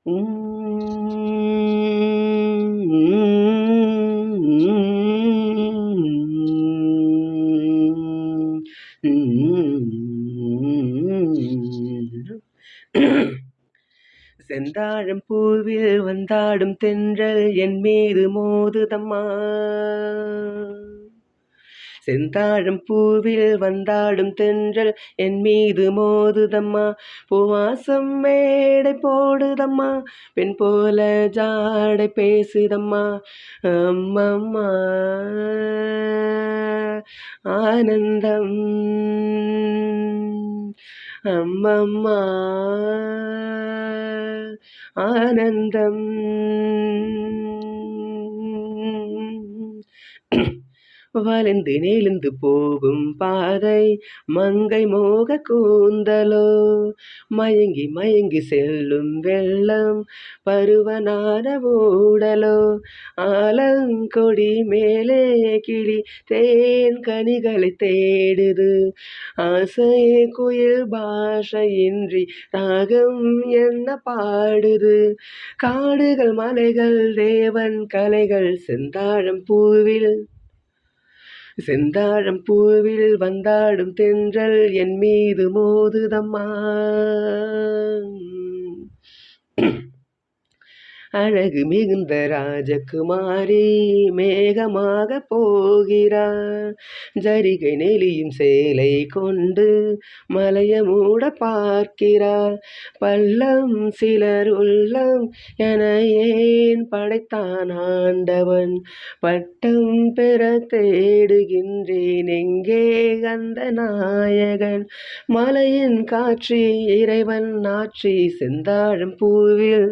செந்தாழம் பூவில் வந்தாடும் தென்றல் என் மீது மோதுதம்மா. செந்தாழம் பூவில் வந்தாடும் தென்றல் என் மீது மோதுதம்மா. பூவாசம் மேடை போடுதம்மா, பெண் போல ஜாடை பேசுதம்மா. அம்மம்மா ஆனந்தம், அம்மம்மா ஆனந்தம். வளைந்து நெளிந்து போகும் பாதை மங்கை மோக கூந்தலோ, மயங்கி மயங்கி செல்லும் வெள்ளம் பருவனான ஊடலோ. ஆலங்கொடி மேலே கிளி தேன் கனிகளை தேடுது, ஆசை குயில் பாஷையின்றி ராகம் என்ன பாடுது. காடுகள் மலைகள் தேவன் கலைகள் செந்தாழம் பூவில், செந்தாழம் பூவில் வந்தாடும் தென்றல் என் மீது மோதுதம்மா. அழகு மிகுந்த ராஜகுமாரி மேகமாக போகிறார், ஜரிகை நெளியும் சேலை கொண்டு மலைய மூட பார்க்கிறார். பள்ளம் சிலர் உள்ளம் என ஏன் படைத்தான் ஆண்டவன், பட்டம் பெற தேடுகின்றேன் எங்கே அந்த நாயகன். மலையின் காட்சி இறைவன் ஆட்சி செந்தாழம் பூவில்,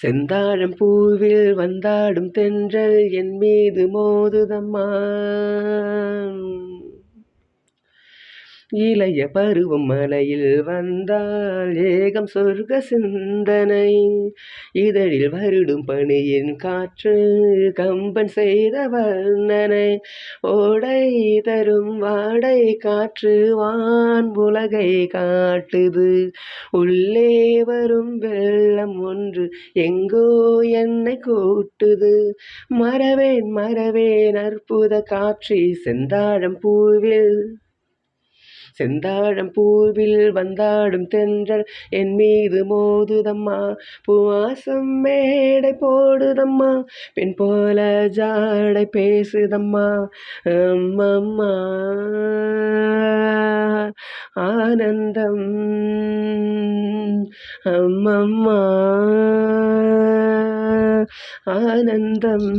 செந்தாழம் பூவில் வந்தாடும் தென்றல் என் மீது மோதுதம்மா. இளைய பருவம் மலையில் வந்தால் ஏகம் சொர்க்க சிந்தனை, இதழில் வருடும் பனியின் காற்று கம்பன் செய்த வர்ணனை. ஓடை தரும் வாடை காற்று வான் உலகை காட்டுது, உள்ளே வரும் வெள்ளம் ஒன்று எங்கோ என்னை கூட்டுது. மறவேன் மறவேன் அற்புத காட்சி செந்தாழம் பூவில், செந்தாழம் பூவில் வந்தாடும் தென்றல் என் மீது மோதுதம்மா. பூவாசம் மேடை போடுதம்மா, பெண் போல ஜாடை பேசுதம்மா. அம்மம்மா ஆனந்தம், அம்மம்மா ஆனந்தம்.